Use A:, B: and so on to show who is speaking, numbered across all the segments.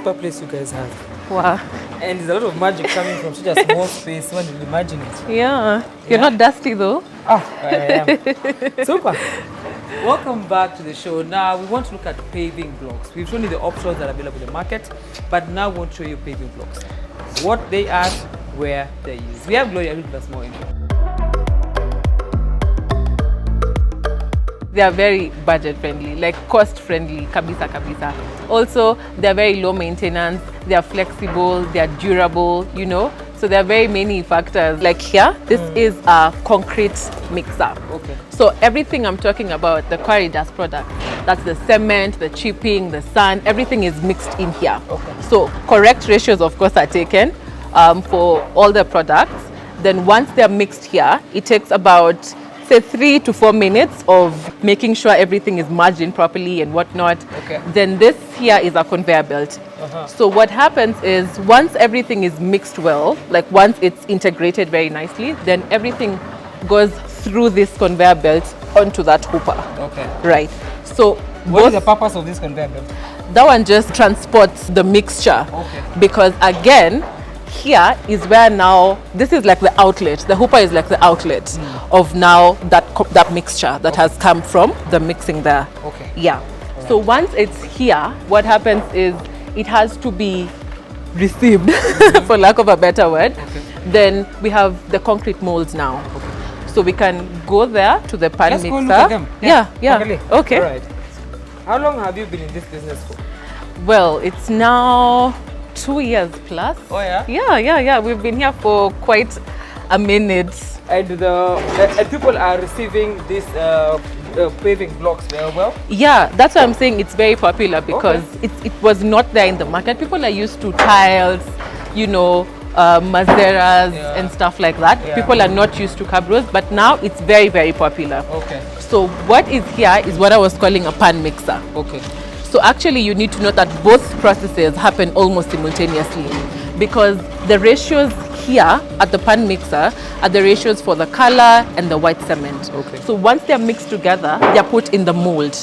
A: super place you guys have.
B: Wow.
A: And there's a lot of magic coming from such a small space. When you imagine it.
B: Yeah. You're not dusty though.
A: Ah, I am. Super. Welcome back to the show. Now we want to look at paving blocks. We've shown you the options that are available in the market, but now we want to show you paving blocks. What they are, where they use. We have Gloria who will give us more info.
B: They are very budget friendly, like cost friendly, kabisa. Also, they are very low maintenance, they are flexible, they are durable, you know. So there are very many factors. Like here, this is a concrete mixer.
A: Okay.
B: So everything I'm talking about, the quarry does product, that's the cement, the chipping, the sand, everything is mixed in here.
A: Okay.
B: So correct ratios, of course, are taken for all the products. Then once they're mixed here, it takes about, say, 3 to 4 minutes of making sure everything is merged in properly and whatnot.
A: Okay.
B: Then this here is a conveyor belt. So what happens is once everything is mixed well, like once it's integrated very nicely, then everything goes through this conveyor belt onto that hooper.
A: Okay.
B: Right. So
A: What is the purpose of this conveyor belt?
B: that one just transports the mixture.
A: Okay.
B: Because again, here is where now, this is like the outlet. The hooper is like the outlet of now that mixture that has come from the mixing there.
A: Okay.
B: Yeah. So once it's here, what happens is it has to be received, for lack of a better word.
A: Okay.
B: Then we have the concrete molds now.
A: Okay.
B: So we can go there to the pan
A: Let's
B: mixer.
A: go look at them.
B: Yeah. Okay.
A: All right. How long have you been in this business for?
B: Well, it's now 2 years plus.
A: Oh yeah?
B: Yeah. We've been here for quite a minute.
A: And people are receiving these paving blocks very well?
B: Yeah, that's why I'm saying it's very popular because it was not there in the market. People are used to tiles, you know, Mazeras and stuff like that.
A: Yeah.
B: People are not used to Cabros, but now it's very, very popular.
A: Okay.
B: So what is here is what I was calling a pan mixer.
A: Okay.
B: So actually you need to know that both processes happen almost simultaneously because the ratios here at the pan mixer are the ratios for the color and the white cement.
A: Okay.
B: So once they're mixed together, they're put in the mold.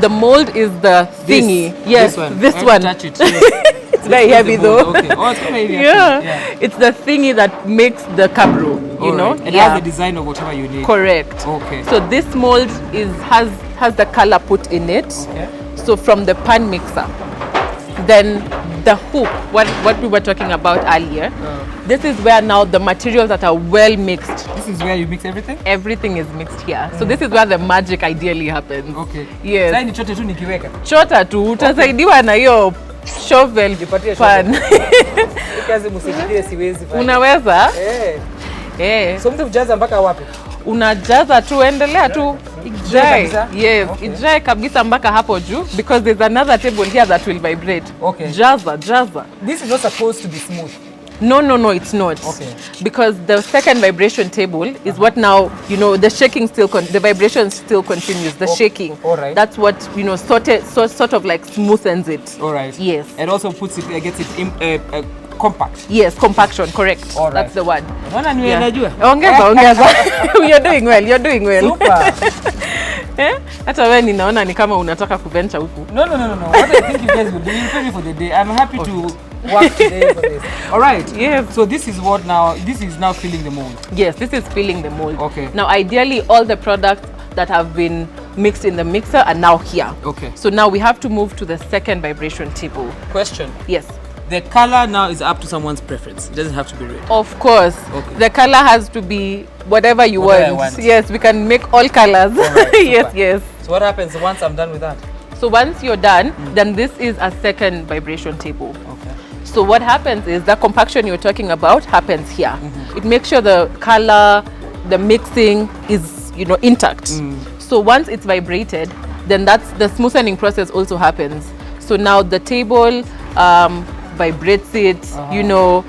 B: The mold is the thingy. Yes, this one.
A: Touch it. Yes.
B: It's very heavy though.
A: Okay. Oh, it's very heavy.
B: Yeah. It's the thingy that makes the Cabro, you know?
A: It has the design of whatever you need.
B: Correct.
A: Okay.
B: So this mold has the color put in it.
A: Okay.
B: So from the pan mixer, then the hoop, what we were talking about earlier, this is where now the materials that are well mixed.
A: This is where you mix everything?
B: Everything is mixed here. So this is where the magic ideally happens.
A: Okay.
B: Yes.
A: Sasa ni chote tu nikiweka.
B: Chota tu, utasaidiwa na hiyo shovel
A: Jipatie
B: pan.
A: Kazi msifikirie siwezi fanya.
B: Unaweza?
A: So mtu kujaza mpaka wapi?
B: Unajaza tu, endelea tu. Ijae. Yes, ijae kabisa mpaka hapo juu because there's another table here that will vibrate.
A: Okay.
B: Jaza.
A: This is not supposed to be smooth.
B: No, it's not. Okay. Because the second vibration table is what now, you know, the shaking still, the vibration still continues, the shaking.
A: All right.
B: That's what, you know, sort of like smoothens it.
A: All right.
B: Yes.
A: And also puts it, gets it in, compact.
B: Yes, compaction, correct.
A: All right.
B: That's the word.
A: Unaona ni unajua?
B: Ongeza. You're doing well.
A: Super.
B: Hata wewe ninaona ni kama unataka kuventure huku.
A: No. What I think you guys will do, you'll pay me for the day. I'm happy to work today for this. All right.
B: Yes.
A: So this is what now, this is now filling the mold.
B: Yes, this is filling the mold.
A: Okay.
B: Now, ideally, all the products that have been mixed in the mixer are now here.
A: Okay.
B: So now we have to move to the second vibration table.
A: Question.
B: Yes.
A: The color now is up to someone's preference. It doesn't have to be red.
B: Of course.
A: Okay.
B: The color has to be whatever you want. Yes, we can make all colors.
A: All right,
B: yes.
A: So what happens once I'm done with that?
B: So once you're done, then this is a second vibration table.
A: Okay.
B: So what happens is the compaction you're talking about happens here. It makes sure the color, the mixing is, you know, intact. So once it's vibrated, then that's the smoothing process also happens. So now the table vibrates it, you know,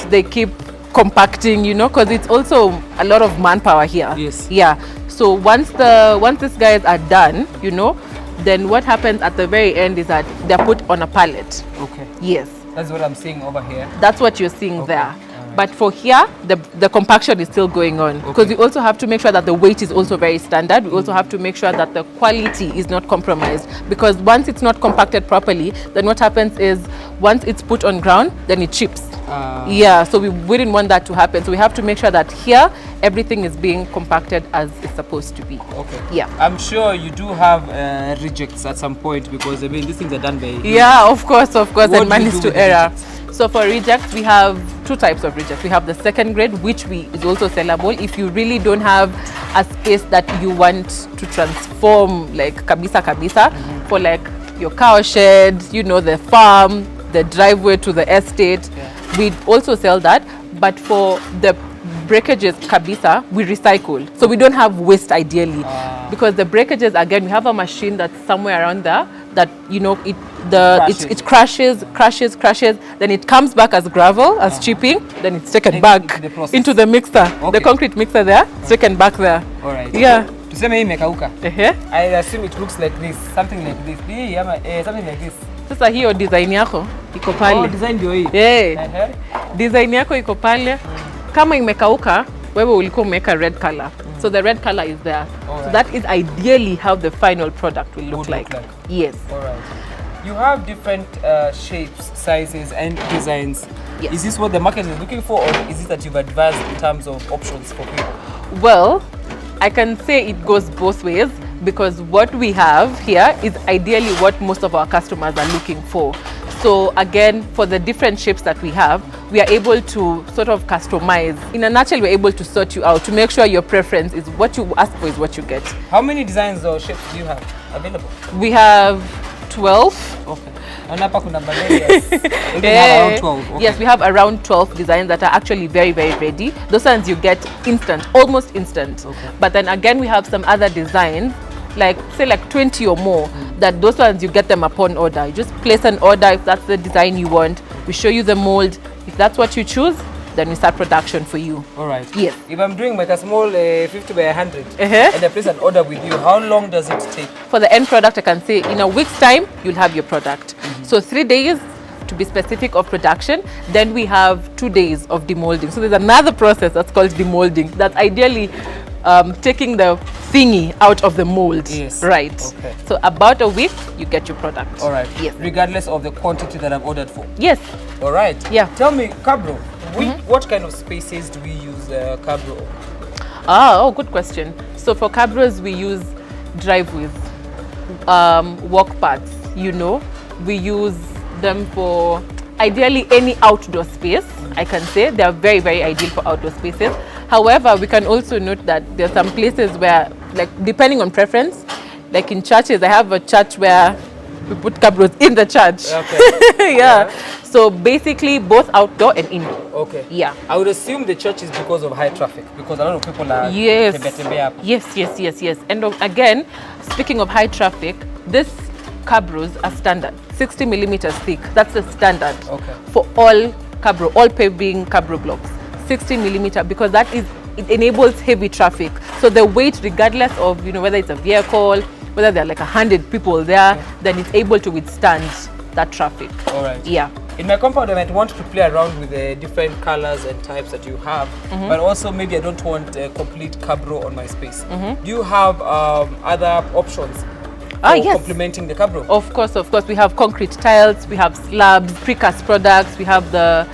B: they keep compacting, you know, because it's also a lot of manpower here.
A: Yes.
B: Yeah. So once these guys are done, you know, then what happens at the very end is that they're put on a pallet.
A: Okay.
B: Yes.
A: That's what I'm seeing over here.
B: That's what you're seeing there. But for here, the compaction is still going on, because we also have to make sure that the weight is also very standard. We also have to make sure that the quality is not compromised, because once it's not compacted properly, then what happens is once it's put on ground, then it chips. Yeah, so we wouldn't want that to happen. So we have to make sure that here everything is being compacted as it's supposed to be.
A: Okay.
B: Yeah.
A: I'm sure you do have rejects at some point, because I mean these things are done by.
B: Yeah, of course,
A: What
B: and
A: do you
B: manage
A: do
B: to
A: with the
B: error.
A: rejects?
B: So for rejects, we have two types of rejects. We have the second grade, which is also sellable if you really don't have a space that you want to transform, like kabisa, for like your cow shed, you know, the farm, the driveway to the estate. We also sell that, but for the breakages kabisa, we recycle, so we don't have waste ideally, because the breakages, again, we have a machine that's somewhere around there that, you know, it crashes, then it comes back as gravel, as chipping, then it's taken back into the mixer, the concrete mixer there, it's taken back there.
A: All right.
B: Yeah.
A: Tuseme hii imekauka. I assume it looks like this, something like this. Something like this.
B: Sasa hiyo design yako iko pale.
A: Oh, design ndio hii.
B: Design yako iko pale. Kama imekauka, wewe ulikuwa umeweka red color. So the red color is there. So that is ideally how the final product will look like. Yes.
A: All right. You have different shapes, sizes, and designs.
B: Yes.
A: Is this what the market is looking for, or is it that you've advanced in terms of options for people?
B: Well, I can say it goes both ways, because what we have here is ideally what most of our customers are looking for. So again, for the different shapes that we have, we are able to sort of customize. In a nutshell, we're able to sort you out to make sure your preference is what you ask for is what you get.
A: How many designs or shapes do you have available?
B: We have 12.
A: Okay. And hapa kuna barriers. We have around 12. Okay.
B: Yes, we have around 12 designs that are actually very, very ready. Those ones you get instant, almost instant.
A: Okay.
B: But then again, we have some other designs, like say like 20 or more, that those ones you get them upon order. You just place an order if that's the design you want. We show you the mold. If that's what you choose, then we start production for you.
A: All right.
B: Yes.
A: If I'm doing like a small 50 by 100 and I place an order with you, how long does it take?
B: For the end product, I can say in a week's time, you'll have your product. So 3 days, to be specific, of production. Then we have 2 days of demolding. So there's another process that's called demolding. That's ideally taking the thingy out of the mold. Yes. Right. Okay. So about a week, you get your product.
A: All right.
B: Yes.
A: Regardless of the quantity that I've ordered for.
B: Yes.
A: All right.
B: Yeah.
A: Tell me, Cabro, what kind of spaces do we use Cabro?
B: Good question. So for Cabros, we use driveways, walk paths, you know. We use them for ideally any outdoor space. I can say they are very, very ideal for outdoor spaces. However, we can also note that there are some places where, like, depending on preference, like in churches, I have a church where we put cabros in the church. Okay. Yeah. So basically both outdoor and indoor.
A: Okay.
B: Yeah.
A: I would assume the church is because of high traffic, because a lot of people are
B: yes. And again, speaking of high traffic, this cabros are standard, 60 millimeters thick. That's the standard for all cabro, all paving cabro blocks. 60 millimeter, because it enables heavy traffic. So the weight, regardless of, you know, whether it's a vehicle, whether there are like 100 people there, then it's able to withstand that traffic.
A: All right.
B: Yeah.
A: In my compound, I might want to play around with the different colors and types that you have, but also maybe I don't want a complete cabro on my space. Do you have other options for
B: yes.
A: complementing the cabro?
B: Of course. We have concrete tiles, we have slabs, precast products, we have the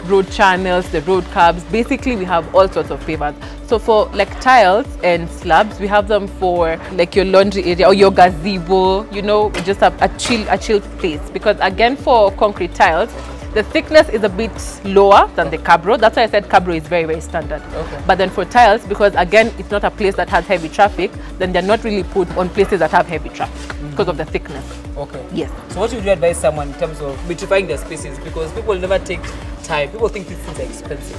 B: road channels, the road curbs. Basically, we have all sorts of pavers. So for like tiles and slabs, we have them for like your laundry area or your gazebo, you know, just have a chill place. Because again, for concrete tiles, the thickness is a bit lower than the cabro. That's why I said cabro is very, very standard. Okay. But then for tiles, because again, it's not a place that has heavy traffic, then they're not really put on places that have heavy traffic because of the thickness. Okay. Yes.
A: So what would you advise someone in terms of beautifying their spaces? Because people never take time. People think these things are expensive.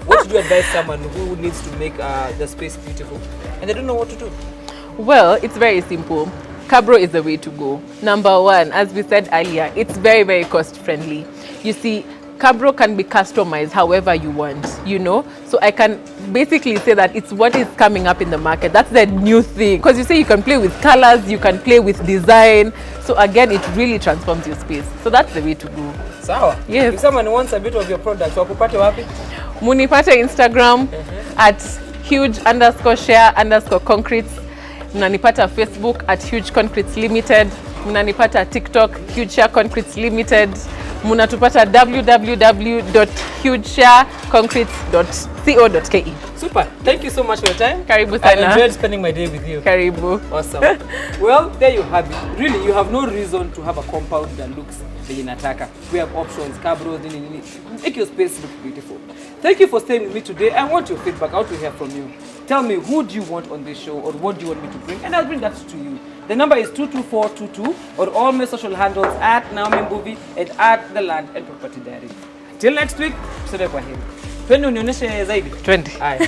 A: What would you advise someone who needs to make the space beautiful and they don't know what to do?
B: Well, it's very simple. Cabro is the way to go. Number one, as we said earlier, it's very, very cost friendly. You see, Cabro can be customized however you want, you know. So I can basically say that it's what is coming up in the market. That's the new thing. Because you say you can play with colors, you can play with design. So again, it really transforms your space. So that's the way to go.
A: Sawa.
B: Yes.
A: If someone wants a bit of your product, wakupate wapi?
B: Munipate Instagram at huge_share_concretes. Mnanipata Facebook at Huge Concretes Limited. Mnanipata TikTok Huge Share Concretes Limited. Munatupata www.hugeshareconcretes.co.ke.
A: Super. Thank you so much for your time.
B: Karibu
A: I
B: sana.
A: enjoyed spending my day with you.
B: Karibu.
A: Awesome. Well, there you have it. Really, you have no reason to have a compound that looks venye nataka. We have options, Cabro, nini. Make your space look beautiful. Thank you for staying with me today. I want your feedback. I want to hear from you. Tell me, who do you want on this show, or what do you want me to bring? And I'll bring that to you. The number is 22422, or all my social handles at Naomi Mbuvi and at The Land and Property Diary. Till next week, tuseme kwa heri. Twende unionyeshe zaidi.
B: Twende.
A: Haya.